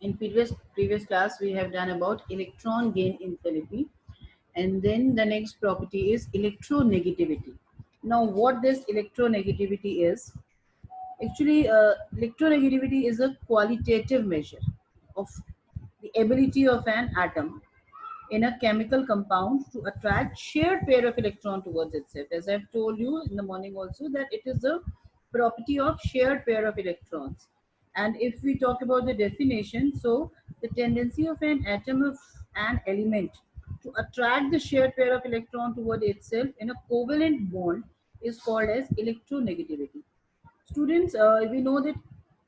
In previous class, we have done about electron gain enthalpy, and then the next property is electronegativity. Now, what this electronegativity is? Actually, electronegativity is a qualitative measure of the ability of an atom in a chemical compound to attract shared pair of electron towards itself. As I've told you in the morning also, that it is a property of shared pair of electrons. And if we talk about the definition, so the tendency of an atom of an element to attract the shared pair of electron toward itself in a covalent bond is called as electronegativity. Students, we know that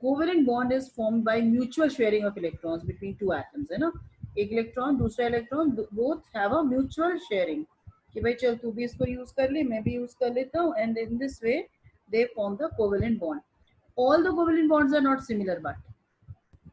covalent bond is formed by mutual sharing of electrons between two atoms, है ना? एक electron दूसरा electron both have a mutual sharing कि भाई चल तू भी इसको यूज कर ले मैं भी यूज कर लेता हूँ, and in this way they form the covalent bond. All the covalent bonds are not similar, but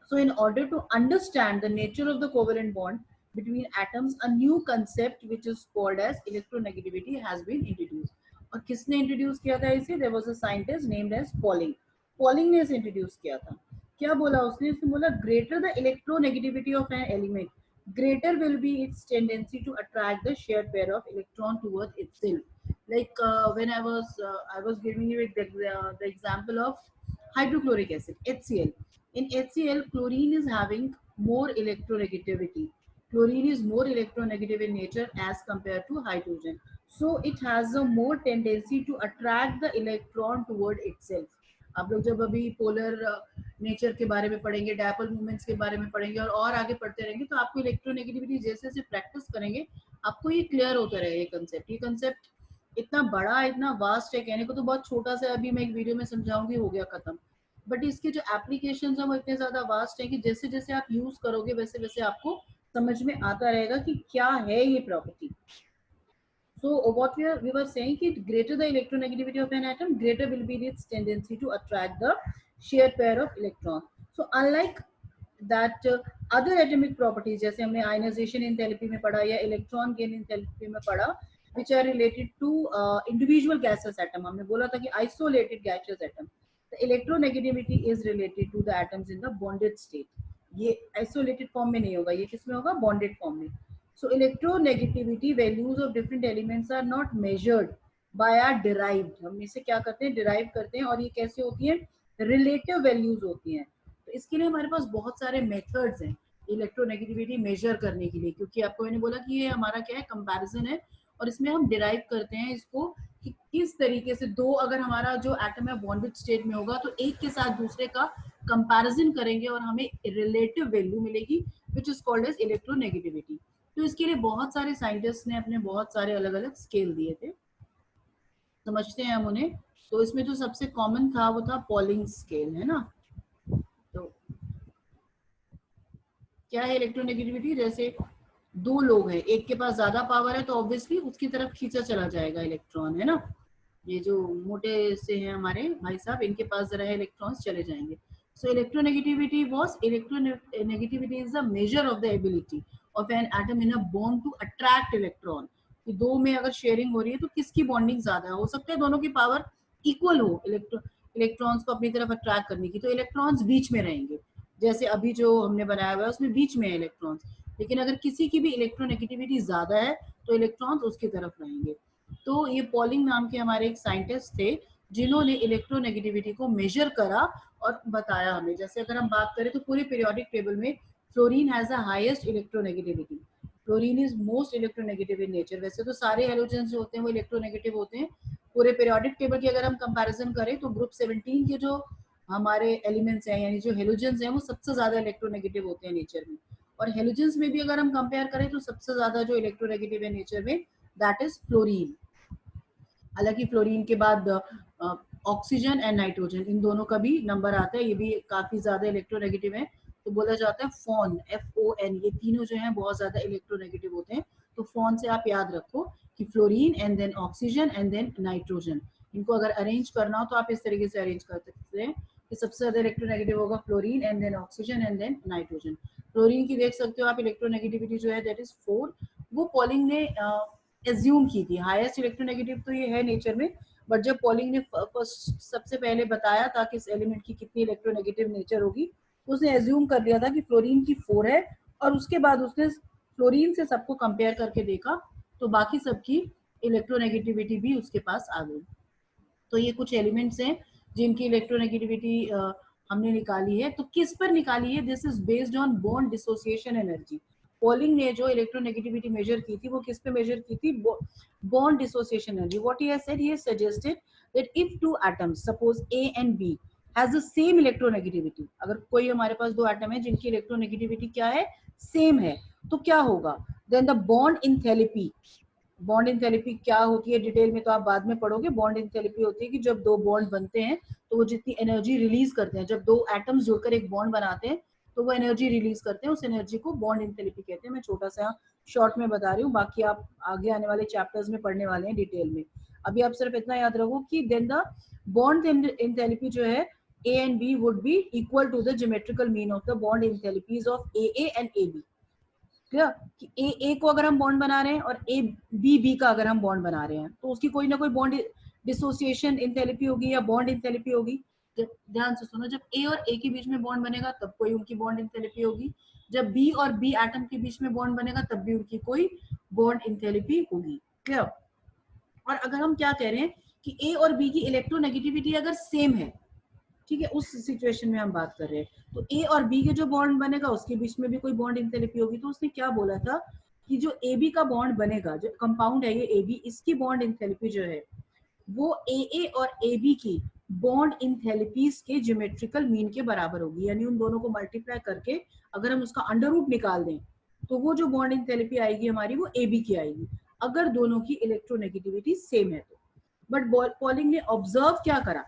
so in order to understand the nature of the covalent bond between atoms, a new concept which is called as electronegativity has been introduced. और किसने introduce किया था इसे? There was a scientist named as Pauling. Pauling ने इसे introduce किया था. क्या बोला उसने? उसने बोला greater the electronegativity of an element, greater will be its tendency to attract the shared pair of electron towards itself. Like when I was giving you the example of hydrochloric acid, HCl. In HCl, chlorine is having more electronegativity. Chlorine is more electronegative in nature as compared to hydrogen. So it has a more tendency to attract the electron toward itself. आप लोग जब अभी polar nature के बारे में पढ़ेंगे, dipole movements के बारे में पढ़ेंगे और आगे पढ़ते रहेंगे, तो आपको इलेक्ट्रोनेगेटिविटी जैसे जैसे प्रैक्टिस करेंगे आपको ये क्लियर होता रहेगा. ये कंसेप्ट इतना बड़ा, इतना वास्ट है, कहने को तो बहुत छोटा सा अभी मैं एक वीडियो में समझाऊंगी, हो गया खत्म. बट इसके जो एप्लीकेशंस हैं वो इतने ज्यादा वास्ट हैं कि जैसे जैसे आप यूज करोगे वैसे वैसे आपको समझ में आता रहेगा कि क्या है ये property. So what we were saying कि greater the electronegativity of an atom, greater will be its tendency to attract the shared pair of electrons. So unlike that other atomic properties जैसे हमने ionization enthalpy में पढ़ा या electron gain enthalpy में पढ़ा, which are related to individual gaseous atom, हमने बोला था कि isolated gaseous atom, the electronegativity is related to the atoms in the bonded state. ये isolated form में नहीं होगा, ये किस में होगा? Bonded form में. So electronegativity values of different elements are not measured by our derived. हम इसे क्या करते हैं? derive करते हैं. और ये कैसे होती है? relative values होती हैं. तो इसके लिए हमारे पास बहुत सारे मेथड्स हैं इलेक्ट्रोनेगेटिविटी मेजर करने के लिए, क्योंकि आपको मैंने बोला कि ये हमारा क्या है? कंपैरिजन है, और इसमें हम डिराइव करते हैं इसको कि किस तरीके से दो, अगर हमारा जो एटम है बॉन्डेड स्टेट में होगा तो एक के साथ दूसरे का कंपैरिजन करेंगे और हमें रिलेटिव वैल्यू मिलेगी which is called as electronegativity. तो इसके लिए बहुत सारे साइंटिस्ट ने अपने बहुत सारे अलग अलग स्केल दिए थे, समझते हैं हम उन्हें. तो इसमें जो सबसे कॉमन था वो था पॉलिंग स्केल, है ना. तो क्या है इलेक्ट्रोनेगेटिविटी? जैसे दो लोग हैं, एक के पास ज्यादा पावर है तो ऑब्वियसली उसकी तरफ खींचा चला जाएगा इलेक्ट्रॉन, है ना. ये जो मोटे से हैं हमारे भाई साहब, इनके पास जरा है इलेक्ट्रॉन्स, चले जाएंगे. So electronegativity is the measure of the ability of an atom in a bond to attract electron. कि दो में अगर शेयरिंग हो रही है तो किसकी बॉन्डिंग ज्यादा है? हो सकता है दोनों की पावर इक्वल हो इलेक्ट्रॉन्स को अपनी तरफ अट्रैक्ट करने की, तो इलेक्ट्रॉन्स बीच में रहेंगे. जैसे अभी जो हमने बनाया हुआ है उसमें बीच में है इलेक्ट्रॉन्स. लेकिन अगर किसी की भी इलेक्ट्रोनेगेटिविटी ज्यादा है तो इलेक्ट्रॉन्स उसकी तरफ रहेंगे. तो ये पॉलिंग नाम के हमारे एक साइंटिस्ट थे जिन्होंने इलेक्ट्रोनेगेटिविटी को मेजर करा और बताया हमें. जैसे अगर हम बात करें तो पूरे पीरियोडिक टेबल में fluorine has the highest electronegativity. Fluorine is most electronegative in nature. वैसे तो सारे हेलोजेंस जो होते हैं वो इलेक्ट्रोनेगेटिव होते हैं. पूरे पीरियोडिक टेबल की अगर हम कंपैरिजन करें तो ग्रुप 17 के जो हमारे एलिमेंट्स हैं यानी जो हेलोजेंस हैं वो सबसे ज्यादा इलेक्ट्रोनेगेटिव होते हैं नेचर में. और हेलोजेंस में भी अगर हम कंपेयर करें तो सबसे ज्यादा जो इलेक्ट्रोनेगेटिव है नेचर में दैट इज फ्लोरीन. हालांकि फ्लोरीन के बाद ऑक्सीजन एंड नाइट्रोजन, इन दोनों का भी नंबर आता है, ये भी काफी ज्यादा इलेक्ट्रोनेगेटिव है. तो बोला जाता है फोन, FON, ये तीनों जो हैं बहुत ज्यादा इलेक्ट्रोनेगेटिव होते हैं. तो फोन से आप याद रखो कि fluorine and then oxygen and then nitrogen. इनको अगर अरेंज करना हो तो आप इस तरीके से अरेंज कर सकते हैं कि सबसे ज्यादा इलेक्ट्रोनेगेटिव होगा fluorine and then oxygen and then nitrogen. Fluorine की देख सकते हो आप इलेक्ट्रोनेगेटिविटी जो है दैट इज 4. वो पॉलिंग ने एज्यूम की थी. हाईएस्ट इलेक्ट्रोनेगेटिव तो ये है नेचर में, बट जब पॉलिंग ने फर्स्ट सबसे पहले बताया था कि इस एलिमेंट की कितनी इलेक्ट्रोनेगेटिव नेचर होगी उसने एज्यूम कर लिया था कि फ्लोरीन की 4 है, और उसके बाद उसने फ्लोरीन से सबको कंपेयर करके देखा तो बाकी सबकी इलेक्ट्रोनेगेटिविटी भी उसके पास आ गई। तो ये कुछ एलिमेंट्स हैं जिनकी इलेक्ट्रोनेगेटिविटी हमने निकाली है। तो किस पर निकाली है? This is based on bond dissociation energy. Polling ने जो इलेक्ट्रोनेगेटिविटी मेजर की थी वो किस पे मेजर की थी? Bond dissociation energy. What he has said, he has suggested that if two atoms suppose A and B has the same electronegativity, अगर कोई हमारे पास दो एटम है जिनकी इलेक्ट्रोनेगेटिविटी क्या है? सेम है, तो क्या होगा? Then the bond enthalpy, bond enthalpy क्या होती है डिटेल में तो आप बाद में पढ़ोगे। बॉन्ड इंथैल्पी होती है कि जब दो बॉन्ड बनते हैं तो वो जितनी एनर्जी रिलीज करते हैं, जब दो एटम्स जुड़कर एक बॉन्ड बनाते हैं तो वो एनर्जी रिलीज करते हैं, उस एनर्जी को बॉन्ड इंथैल्पी कहते हैं। मैं छोटा सा शॉर्ट में बता रही हूँ, बाकी आप आगे आने वाले चैप्टर्स में पढ़ने वाले हैं डिटेल में। अभी आप सिर्फ इतना याद रखो कि देन द बॉन्ड इंथैल्पी जो है A and B would be equal to the geometrical mean of the bond enthalpies of A and A B. Clear? कि ए को अगर हम बॉन्ड बना रहे हैं और ए बी का अगर हम बॉन्ड बना रहे हैं तो उसकी कोई ना कोई बॉन्ड डिसोसिएशन इंथैल्पी होगी या बॉन्ड इंथैल्पी होगी। ध्यान से सुनो, जब ए और ए के बीच में बॉन्ड बनेगा तब कोई उनकी बॉन्ड इंथैल्पी होगी, जब बी और बी एटम के बीच में बॉन्ड बनेगा तब भी उनकी कोई बॉन्ड इंथैल्पी होगी। क्लियर? और अगर हम क्या कह रहे हैं कि ए और बी की इलेक्ट्रोनेगेटिविटी अगर सेम है, ठीक है, उस सिचुएशन में हम बात कर रहे हैं, तो ए और बी के जो बॉन्ड बनेगा उसके बीच में भी कोई बॉन्ड इंथैल्पी होगी। तो उसने क्या बोला था कि जो ए बी का बॉन्ड बनेगा, जो कंपाउंड है ये ए बी, इसकी बॉन्ड इंथैल्पी जो है वो ए और ए बी की बॉन्ड इंथैल्पीज के ज्योमेट्रिकल मीन के बराबर होगी। यानी उन दोनों को मल्टीप्लाई करके अगर हम उसका अंडर रूट निकाल दें तो वो जो बॉन्ड इंथैल्पी आएगी हमारी वो ए बी की आएगी, अगर दोनों की इलेक्ट्रोनेगेटिविटी सेम है तो। बट पॉलिंग ने ऑब्जर्व क्या करा,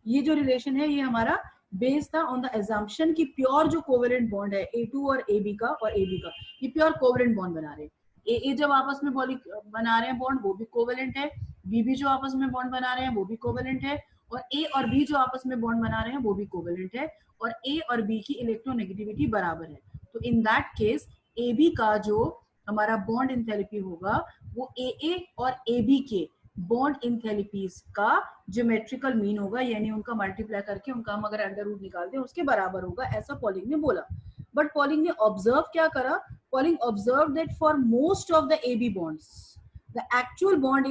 ये जो रिलेशन है ये हमारा बेस था ऑन द एजम्पशन कि प्योर जो कोवेलेंट बॉन्ड है A2 और AB का और AB का, ये प्योर कोवेलेंट बॉन्ड बना रहे हैं। ए जब आपस में बना रहे हैं बॉन्ड वो भी कोवेलेंट है, बी जो आपस में बॉन्ड बना रहे हैं वो भी कोवेलेंट है, और ए और बी जो आपस में बॉन्ड बना रहे हैं वो भी कोवेलेंट है, और ए और बी की इलेक्ट्रोनेगेटिविटी बराबर है। तो in that case A B का जो हमारा बॉन्ड इंथैल्पी होगा वो ए और ए बी के बॉन्ड इंथैल्पीज का ज्योमेट्रिकल मीन होगा, यानी उनका मल्टीप्लाई करके उनका हम अगर अंडर रूट निकालते हैं उसके बराबर होगा, ऐसा पॉलिंग ने बोला। बट पॉलिंग ने ऑब्जर्व क्या करा? Polling observe that for most of the AB bonds the actual bond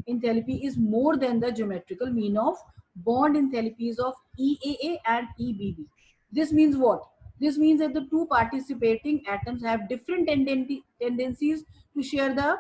enthalpy is more than the geometrical mean of bond enthalpies of EAA and EBB. This means what? This means that the two participating atoms have different tendencies to share the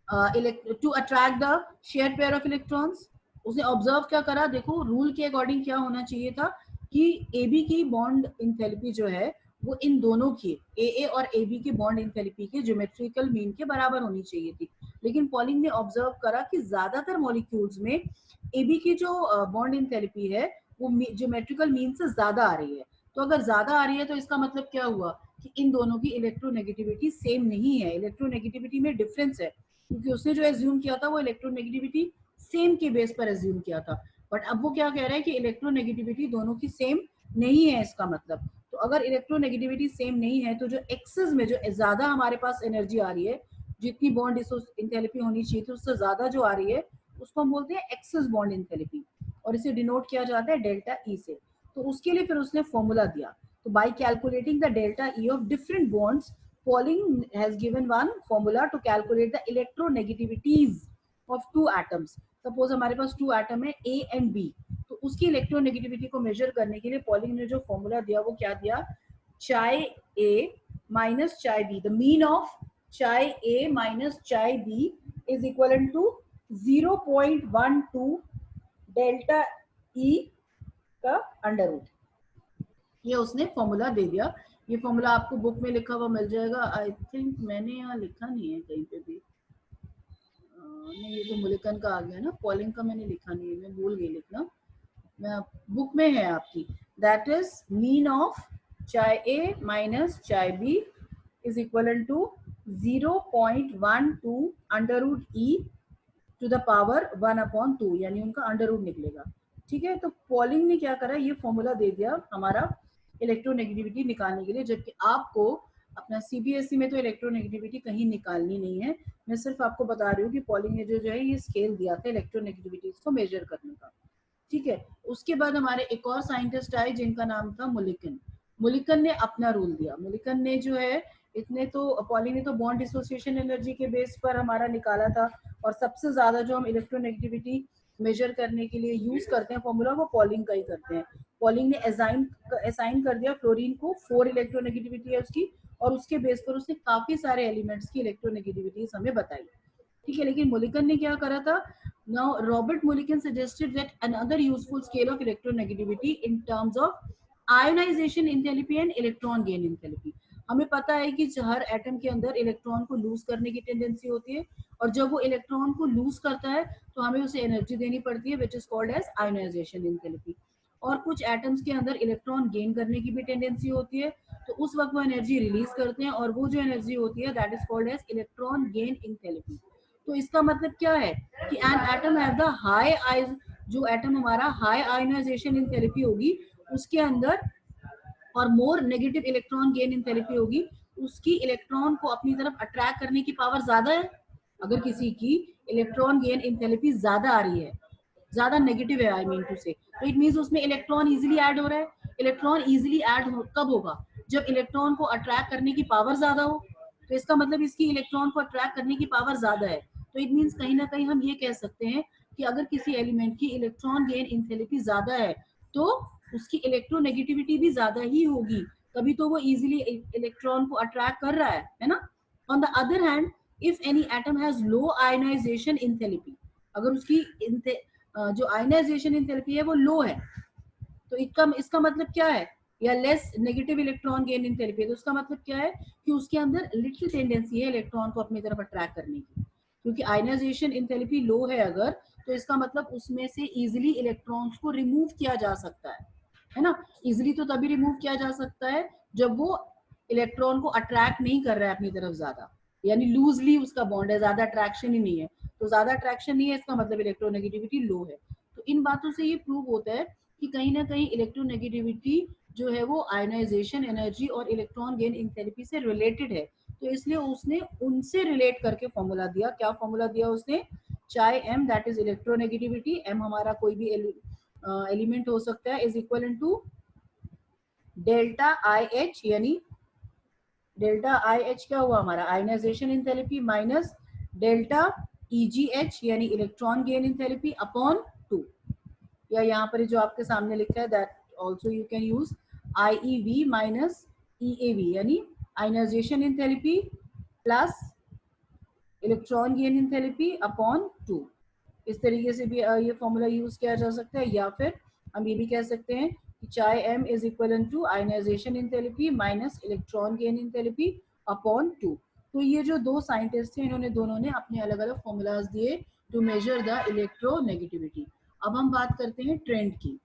to attract the share pair of electrons. उसने observe क्या करा? देखो rule के according क्या होना चाहिए था कि ए बी की बॉन्ड इंथैल्पी जो है वो इन दोनों की ए और ए बी के बॉन्ड इंथैल्पी के ज्योमेट्रिकल मीन के बराबर होनी चाहिए थी। लेकिन पॉलिंग ने ऑब्जर्व करा कि ज्यादातर मॉलिक्यूल्स में ए बी की जो बॉन्ड इंथैल्पी है वो ज्योमेट्रिकल मीन से ज्यादा आ रही है। तो अगर ज्यादा आ रही है तो इसका मतलब क्या हुआ कि इन दोनों की इलेक्ट्रोनेगेटिविटी सेम नहीं है, इलेक्ट्रोनेगेटिविटी में डिफरेंस है, क्योंकि उसने जो एज्यूम किया था वो इलेक्ट्रोनेगेटिविटी सेम के बेस पर एज्यूम किया था। बट अब वो क्या कह रहा है कि इलेक्ट्रोनेगेटिविटी दोनों की सेम नहीं है। इसका मतलब तो अगर इलेक्ट्रोनेगेटिविटी सेम नहीं है तो जो एक्सेस में जो ज्यादा हमारे पास एनर्जी आ रही है, जितनी बॉन्ड इंथैल्पी होनी चाहिए थी उससे ज्यादा जो आ रही है उसको हम बोलते हैं एक्सेस बॉन्ड इंथैल्पी, और इसे डिनोट किया जाता है डेल्टा ई से। तो उसके लिए फिर उसने फॉर्मूला दिया। तो bye calculating the delta E of different bonds, Pauling has given one formula to calculate the electronegativities of two atoms. Suppose हमारे पास two atom है A and B, तो उसकी इलेक्ट्रोनेगेटिविटी को मेजर करने के लिए पॉलिंग ने जो फॉर्मूला दिया वो क्या दिया? चाय A minus चाय B, the mean of चाय A minus चाय B is equivalent to 0.12 delta E का अंडर रूट। ये उसने फॉर्मूला दे दिया। ये फॉर्मूला आपको बुक में लिखा हुआ मिल जाएगा। आई थिंक मैंने यहाँ लिखा नहीं है कहीं पे भी। नहीं, ये तो मुलिकन का आ गया ना, पॉलिंग का मैंने लिखा नहीं है, मैं भूल गई लिखना। मैं बुक में है आपकी। That is mean of chi A minus chi B is equal to 0.12 under root E to the power 1/2, यानी उनका अंडर रूट निकलेगा। ठीक है, तो पॉलिंग ने क्या करा, ये फॉर्मूला दे दिया हमारा इलेक्ट्रोनेगेटिविटी निकालने के लिए, जबकि आपको अपना सीबीएसई में तो इलेक्ट्रोनेगेटिविटी कहीं निकालनी नहीं है। मैं सिर्फ आपको बता रही हूँ कि पॉलिंग ने जो है ये स्केल दिया था इलेक्ट्रोनेगेटिविटी को मेजर करने का। ठीक है। उसके बाद हमारे एक और साइंटिस्ट आए जिनका नाम था मुलिकन। मुलिकन ने अपना रूल दिया। मुलिकन ने जो है, इतने तो पॉली ने तो बॉन्ड डिसोसिएशन एनर्जी के बेस पर हमारा निकाला था, और सबसे ज्यादा जो हम इलेक्ट्रोनेगेटिविटी मेजर करने के लिए यूज करते हैं फॉर्मूला, वो पॉलिंग का ही करते हैं। पॉलिंग ने असाइन कर दिया फ्लोरीन को 4 इलेक्ट्रोनेगेटिविटी है उसकी, और उसके बेस पर उसने काफी सारे एलिमेंट्स की इलेक्ट्रोनेगेटिविटीज हमें बताई। ठीक है, लेकिन मुलिकन ने क्या करा था? Now Robert Mulliken suggested that another useful scale of electronegativity in terms of ionisation enthalpy and electron gain enthalpy. हमें पता है कि हर एटम के अंदर इलेक्ट्रॉन को लूज करने की टेंडेंसी होती है, और जब वो इलेक्ट्रॉन को लूज करता है तो हमें उसे एनर्जी देनी पड़ती है, which is called as ionisation enthalpy. और कुछ एटम्स के अंदर इलेक्ट्रॉन गेन करने की भी टेंडेंसी होती है, तो उस वक्त वो एनर्जी रिलीज करते हैं, और वो जो एनर्जी होती है that is called as electron gain enthalpy. तो इसका मतलब क्या है कि an atom have the high IEs, जो एटम हमारा हाई आयोनाइजेशन एंथैल्पी होगी उसके अंदर, और more negative electron gain enthalpy होगी, उसकी इलेक्ट्रॉन को अपनी तरफ अट्रैक्ट करने की पावर ज्यादा है। अगर किसी की इलेक्ट्रॉन गेन एंथैल्पी ज्यादा आ रही है, ज्यादा नेगेटिव है, आई मीन टू से, तो इट मींस उसमें इलेक्ट्रॉन इजीली ऐड हो रहा है। इलेक्ट्रॉन इजीली ऐड कब होगा? जब इलेक्ट्रॉन को अट्रैक्ट करने की पावर ज्यादा हो। तो इसका मतलब इसकी इलेक्ट्रॉन को अट्रैक्ट करने की पावर ज्यादा है। तो इट मींस कहीं ना कहीं हम ये कह सकते हैं कि अगर किसी एलिमेंट की इलेक्ट्रॉन गेन एंथैल्पी ज्यादा है, तो उसकी इलेक्ट्रोनेगेटिविटी भी ज्यादा ही होगी, तभी तो वो इजीली इलेक्ट्रॉन को अट्रैक्ट कर रहा है ना। On the other hand, if any atom has low ionization enthalpy, अगर उसकी जो आयोनाइजेशन एंथैल्पी है वो लो है, तो इसका मतलब क्या है? या less negative electron gain enthalpy है, तो उसका मतलब क्या है कि उसके अंदर लिटिल टेंडेंसी है इलेक्ट्रॉन को अपनी तरफ अट्रैक्ट करने की। क्योंकि आयोनाइजेशन एंथैल्पी लो है अगर, तो इसका मतलब उसमें से इजीली इलेक्ट्रॉन्स को रिमूव किया जा सकता है ना। इजीली तो तभी रिमूव किया जा सकता है जब वो इलेक्ट्रॉन को अट्रैक्ट नहीं कर रहा है अपनी तरफ ज्यादा, यानी लूजली उसका बॉन्ड है, ज्यादा अट्रैक्शन ही नहीं है। तो ज्यादा अट्रैक्शन नहीं है, इसका मतलब इलेक्ट्रोनेगेटिविटी लो है। तो इन बातों से ये प्रूव होता है कि कहीं ना कहीं इलेक्ट्रोनेगेटिविटी जो है वो आयोनाइजेशन एनर्जी और इलेक्ट्रॉन गेन एंथैल्पी से रिलेटेड है। तो इसलिए उसने उनसे रिलेट करके फॉर्मूला दिया। क्या फॉर्मूला दिया उसने? Chi M, that is electronegativity, M हमारा कोई भी एलिमेंट हो सकता है, is equal to delta I H, यानी डेल्टा आई एच क्या हुआ हमारा? Ionisation enthalpy, minus delta EGH यानी इलेक्ट्रॉन गेन एंथैल्पी अपॉन 2, या यहाँ पर जो आपके सामने लिखा है that also you can use IEV minus EAV, यानी ionisation enthalpy plus electron gain enthalpy upon 2। इस तरीके से भी ये फॉर्मूला यूज किया जा सकता है, या फिर हम ये भी कह सकते हैं कि chi m is equal to ionisation enthalpy minus electron gain enthalpy upon 2। तो ये जो दो साइंटिस्ट थे, इन्होंने दोनों ने अपने अलग अलग फॉर्मूलाज दिए टू मेजर द इलेक्ट्रोनेगेटिविटी। अब हम बात करते हैं ट्रेंड की,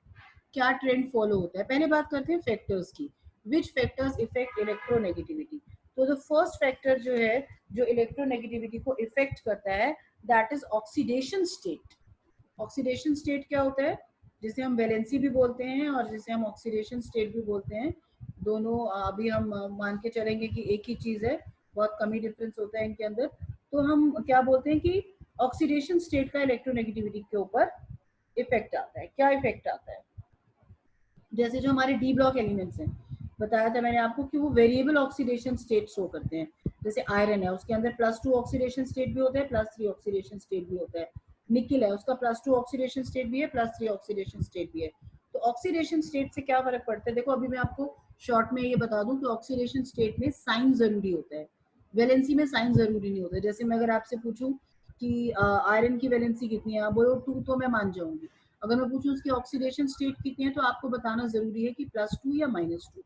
क्या ट्रेंड फॉलो होता है। पहले बात करते हैं फैक्टर्स की, विच फैक्टर्स इफेक्ट इलेक्ट्रोनेगेटिविटी। तो द फर्स्ट फैक्टर जो है जो इलेक्ट्रोनेगेटिविटी को इफेक्ट करता है, that is oxidation state. Oxidation state क्या होता है? जिसे हम वैलेंसी भी बोलते हैं और जिसे हम ऑक्सीडेशन स्टेट भी बोलते हैं। दोनों अभी हम मान के चलेंगे कि एक ही चीज है, बहुत कम ही डिफरेंस होता है इनके अंदर। तो हम क्या बोलते हैं कि ऑक्सीडेशन स्टेट का इलेक्ट्रोनेगेटिविटी के ऊपर इफेक्ट आता है। क्या इफेक्ट आता है? जैसे जो हमारे डी ब्लॉक एलिमेंट्स हैं, बताया था मैंने आपको कि वो वेरिएबल ऑक्सीडेशन स्टेट शो करते हैं। जैसे आयरन है, उसके अंदर +2 ऑक्सीडेशन स्टेट भी होता है, +3 ऑक्सीडेशन स्टेट भी होता है। निकिल है, उसका +2 ऑक्सीडेशन स्टेट भी है, +3 ऑक्सीडेशन स्टेट भी है। तो ऑक्सीडेशन स्टेट से क्या फर्क पड़ता है? देखो अभी मैं आपको शॉर्ट में ये बता दूं कि ऑक्सीडेशन स्टेट में साइन जरूरी होता है, वैलेंसी में साइन जरूरी नहीं होता। जैसे मैं अगर आपसे पूछूं कि आयरन की वैलेंसी कितनी है, आप बोलो 2, तो मैं मान जाऊंगी। अगर मैं पूछूं उसकी ऑक्सीडेशन स्टेट कितनी है, तो आपको बताना जरूरी है कि +2 या -2।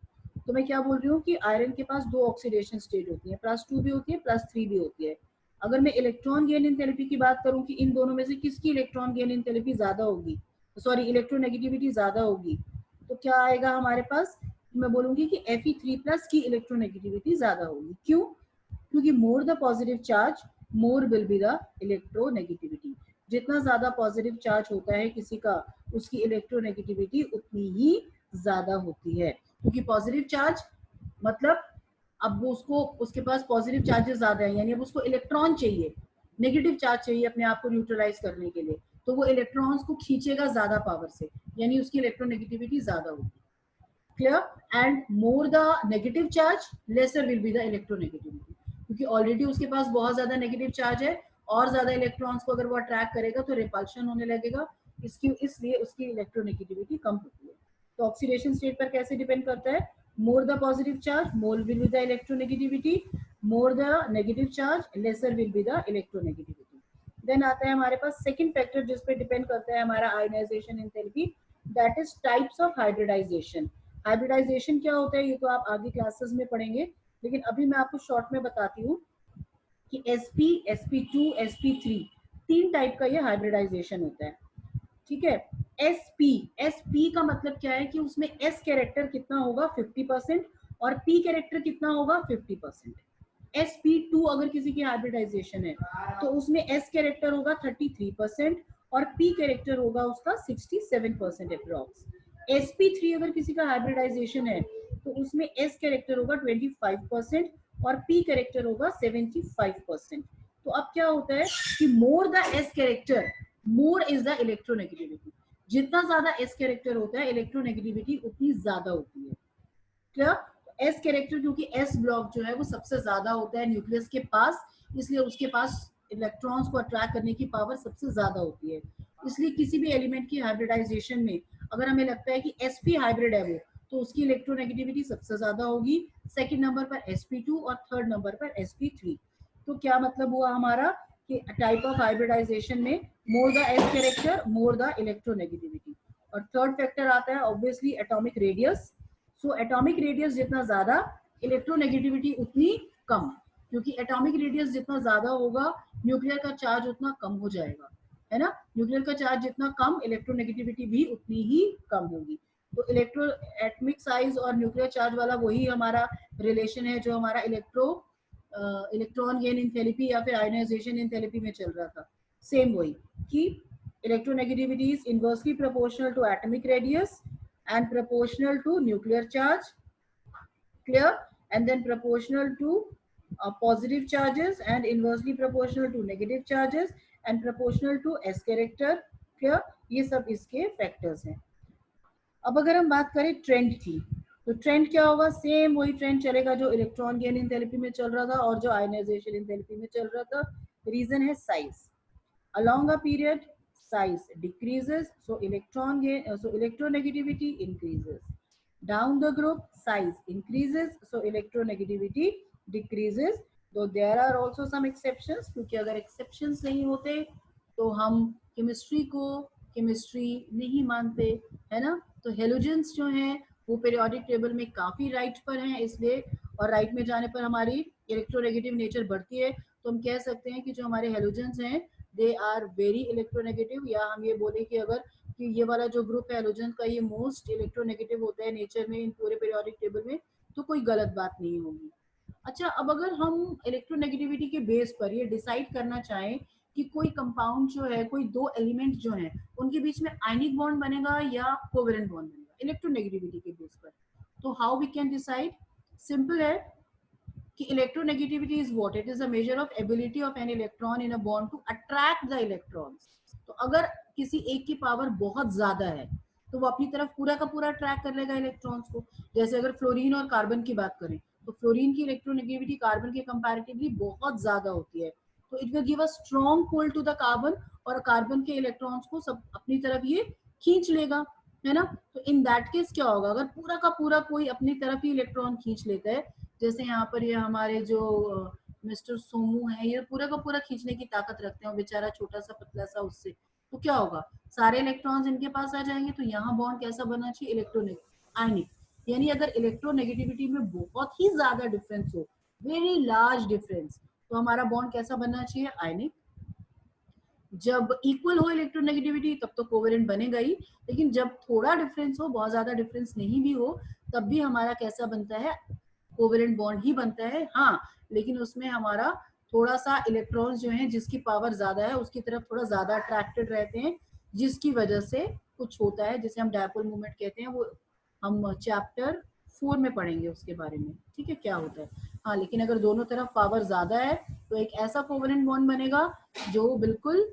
तो मैं क्या बोल रही हूँ कि आयरन के पास 2 ऑक्सीडेशन स्टेट होती है, +2 भी होती है, +3 भी होती है। अगर मैं इलेक्ट्रॉन गेन एंथैल्पी की बात करूं कि इन दोनों में से किसकी इलेक्ट्रॉन गेन एंथैल्पी ज्यादा होगी, सॉरी इलेक्ट्रोनेगेटिविटी ज्यादा होगी, तो क्या आएगा हमारे पास? मैं बोलूंगी कि Fe3+ की इलेक्ट्रोनेगेटिविटी ज्यादा होगी। क्यों? क्योंकि मोर the positive charge more will be the electronegativity. जितना ज्यादा पॉजिटिव चार्ज होता है किसी का, उसकी इलेक्ट्रोनेगेटिविटी उतनी ही ज्यादा होती है। क्योंकि पॉजिटिव चार्ज मतलब अब वो उसको, उसके पास पॉजिटिव चार्जेस ज्यादा है, यानी अब उसको इलेक्ट्रॉन चाहिए, नेगेटिव चार्ज चाहिए अपने आप को न्यूट्रलाइज करने के लिए। तो वो इलेक्ट्रॉन्स को खींचेगा ज्यादा पावर से, यानी उसकी इलेक्ट्रोनेगेटिविटी ज्यादा होगी। Clear? And more the negative charge lesser will be the electronegativity, क्योंकि ऑलरेडी उसके पास बहुत ज्यादा नेगेटिव चार्ज है, और ज्यादा इलेक्ट्रॉन्स को अगर वो अट्रैक्ट करेगा तो रिपल्शन होने लगेगा, इसलिए उसकी इलेक्ट्रोनेगेटिविटी कम होती है। तो ऑक्सीडेशन स्टेट पर कैसे डिपेंड करता है? More the positive charge more will be the electronegativity, more the negative charge lesser will be the electronegativity. Then आता है हमारे पास सेकंड फैक्टर जिस पे डिपेंड करता है हमारा ionisation enthalpy, that is types of hybridisation. Hybridisation क्या होता है ये तो आप आगे क्लासेस में पढ़ेंगे, लेकिन अभी मैं आपको शॉर्ट में बताती हूँ कि sp, sp2, sp3 तीन टाइप का ये हाइब्रिडाइजेशन होता है। ठीक है? sp का मतलब क्या है कि उसमें s कैरेक्टर कितना होगा 50% और p कैरेक्टर कितना होगा 50%। sp2 अगर किसी की हाइब्रिडाइजेशन है तो उसमें s कैरेक्टर होगा 33% और p कैरेक्टर होगा उसका 67% अप्रॉक्स। sp3 अगर किसी का हाइब्रिडाइजेशन है तो उसमें s कैरेक्टर होगा 25% और p कैरेक्टर होगा 75%। तो अब क्या होता है कि more the s character more is the electronegativity, जितना ज्यादा s कैरेक्टर होता है इलेक्ट्रोनेगेटिविटी उतनी ज्यादा होती है। क्या? एस कैरेक्टर, क्योंकि एस ब्लॉक जो है वो सबसे ज्यादा होता है न्यूक्लियस के पास, इसलिए उसके पास इलेक्ट्रॉन्स को अट्रैक्ट करने की पावर सबसे ज्यादा होती है। इसलिए किसी भी एलिमेंट की हाइब्रिडाइजेशन में अगर हमें लगता है कि sp हाइब्रिड है वो, तो उसकी इलेक्ट्रोनेगेटिविटी सबसे ज्यादा होगी, सेकंड नंबर पर sp2 और थर्ड नंबर पर sp3। तो क्या मतलब हुआ हमारा कि टाइप ऑफ हाइब्रिडाइजेशन में more the S character more the electronegativity. और थर्ड फैक्टर आता है obviously atomic radius. So atomic radius जितना ज्यादा इलेक्ट्रोनेगेटिविटी उतनी कम, क्योंकि एटॉमिक रेडियस जितना ज्यादा होगा न्यूक्लियर का चार्ज उतना कम हो जाएगा, है ना? न्यूक्लियर का चार्ज जितना कम इलेक्ट्रोनेगेटिविटी भी उतनी ही कम होगी। तो इलेक्ट्रो एटमिक साइज और न्यूक्लियर चार्ज वाला वही हमारा रिलेशन है जो हमारा इलेक्ट्रॉन गेन एंथैल्पी या फिर आयोनाइजेशन एंथैल्पी में चल रहा था। सेम वही कि electronegativity is inversely proportional to atomic radius and proportional to nuclear charge. Clear? And then proportional to positive charges and inversely proportional to negative charges and proportional to s character. Clear? ये सब इसके factors हैं। अब अगर हम बात करें trend की, तो ट्रेंड क्या होगा? सेम वही ट्रेंड चलेगा जो इलेक्ट्रॉन गेन एंथैल्पी में चल रहा था और जो आयोनाइजेशन एंथैल्पी में चल रहा था। रीजन है size. Along a period, size decreases, so electronegativity increases. Down the group, size increases, so electronegativity decreases. Though there are also some exceptions, क्योंकि अगर exceptions नहीं होते तो हम केमिस्ट्री को केमिस्ट्री नहीं मानते, है ना? तो हेलोजेंस जो हैं वो पीरियोडिक टेबल में काफी राइट पर हैं, इसलिए और राइट में जाने पर हमारी इलेक्ट्रोनेगेटिव नेचर बढ़ती है। तो हम कह सकते हैं कि जो हमारे हेलोजेंस हैं दे आर वेरी इलेक्ट्रोनेगेटिव, या हम ये बोले कि अगर कि ये वाला जो ग्रुप है हेलोजन का ये मोस्ट इलेक्ट्रोनेगेटिव होता है नेचर में इन पूरे पीरियोडिक टेबल में, तो कोई गलत बात नहीं होगी। अच्छा, अब अगर हम इलेक्ट्रोनेगेटिविटी के बेस पर ये डिसाइड करना चाहें कि कोई कंपाउंड जो है, कोई दो एलिमेंट जो हैं उनके बीच में आयनिक बॉन्ड बनेगा या कोवेलेंट बॉन्ड बनेगा इलेक्ट्रोनेगेटिविटी के बेस पर, तो how we can decide? Simple है कि electronegativity is what? It is a measure of ability of an electron in a bond to attract the electrons. तो अगर किसी एक की पावर बहुत ज्यादा है तो वो अपनी तरफ पूरा का पूरा अट्रैक्ट कर लेगा इलेक्ट्रॉन्स को। जैसे अगर फ्लोरीन और कार्बन की बात करें तो फ्लोरीन की इलेक्ट्रोनेगेटिविटी कार्बन के कंपैरेटिवली बहुत ज्यादा होती है, तो it will give a strong pull to the carbon, और कार्बन के इलेक्ट्रॉन्स को सब अपनी तरफ ये खींच लेगा, है ना? तो इन दैट केस क्या होगा? अगर पूरा का पूरा कोई अपनी तरफ ही इलेक्ट्रॉन खींच लेता है, जैसे यहाँ पर ये हमारे जो मिस्टर सोमू है, ये पूरा का पूरा खींचने की ताकत रखते हैं, बेचारा छोटा सा पतला सा, उससे तो क्या होगा? सारे इलेक्ट्रॉन्स इनके पास आ जाएंगे। तो यहाँ बॉन्ड कैसा बनना चाहिए? इलेक्ट्रोनेगेटिव आयनिक। यानी अगर इलेक्ट्रोनेगेटिविटी में बहुत ही ज्यादा डिफरेंस हो, वेरी लार्ज डिफरेंस, तो हमारा बॉन्ड कैसा बनना चाहिए? आयनिक। जब इक्वल हो इलेक्ट्रोनेगेटिविटी तब तो कोवेलेंट बनेगा ही, लेकिन जब थोड़ा डिफरेंस हो, बहुत ज्यादा डिफरेंस नहीं भी हो, तब भी हमारा कैसा बनता है? कोवेलेंट बॉन्ड ही बनता है। हाँ, लेकिन उसमें हमारा थोड़ा सा इलेक्ट्रॉन्स जो हैं जिसकी पावर ज्यादा है उसकी तरफ थोड़ा ज्यादा अट्रैक्टेड रहते हैं, जिसकी वजह से कुछ होता है जिसे हम डायपोल मूवमेंट कहते हैं। वो हम चैप्टर 4 में पढ़ेंगे उसके बारे में, ठीक है, क्या होता है। हाँ, लेकिन अगर दोनों तरफ पावर ज्यादा है तो एक ऐसा कोवेलेंट बॉन्ड बनेगा जो बिल्कुल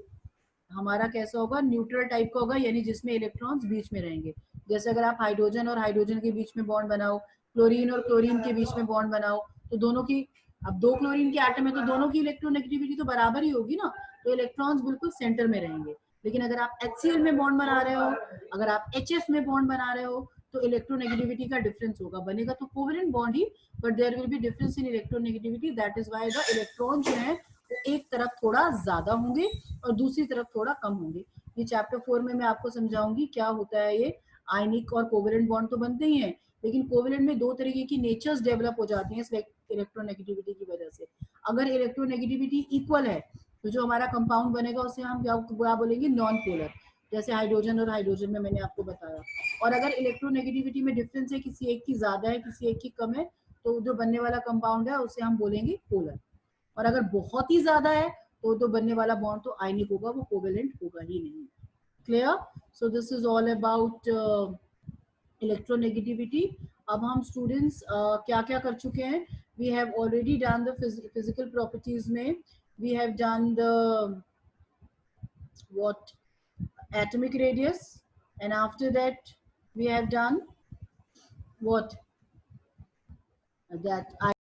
हमारा कैसा होगा, न्यूट्रल टाइप का होगा, यानी जिसमें इलेक्ट्रॉन्स बीच में रहेंगे। जैसे अगर आप हाइड्रोजन और हाइड्रोजन के बीच में बॉन्ड बनाओ, क्लोरीन और क्लोरीन के बीच में बॉन्ड बनाओ, तो दोनों की, अब दो क्लोरीन के एटम है तो दोनों की इलेक्ट्रोनेगेटिविटी तो बराबर ही होगी ना, तो इलेक्ट्रॉन्स बिल्कुल सेंटर में रहेंगे। लेकिन अगर आप HCl में बॉन्ड बना रहे हो, अगर आप HF में बॉन्ड बना रहे हो, तो इलेक्ट्रोनेगेटिविटी का डिफरेंस होगा, बनेगा तो कोवेलेंट बॉन्ड ही, but there will be difference in electronegativity. That is why the electron जो है वो एक तरफ थोड़ा ज्यादा होंगे और दूसरी तरफ थोड़ा कम होंगे। ये चैप्टर 4 में मैं आपको समझाऊंगी क्या होता है ये। आयनिक और कोवेलेंट बॉन्ड तो बनते ही हैं, लेकिन कोवेलेंट में दो तरीके की नेचर्स डेवलप हो जाती हैं इलेक्ट्रोनेगेटिविटी की वजह से। अगर इलेक्ट्रोनेगेटिविटी इक्वल है तो जो हमारा कंपाउंड बनेगा उसे हम क्या बोलेंगे, नॉन पोलर, जैसे हाइड्रोजन और हाइड्रोजन में मैंने आपको बताया। और अगर इलेक्ट्रोनेगेटिविटी में डिफरेंस है, किसी एक की ज्यादा है किसी एक की कम है, तो जो बनने वाला कंपाउंड है उसे हम बोलेंगे पोलर। और अगर बहुत ही ज्यादा है तो बनने वाला बॉन्ड तो आयनिक होगा, वो कोवेलेंट होगा ही नहीं। Clear? So this is all about electronegativity. अब हम स्टूडेंट्स क्या क्या कर चुके हैं, we have already done the physical properties में, we have done the what atomic radius, and after that we have done what, that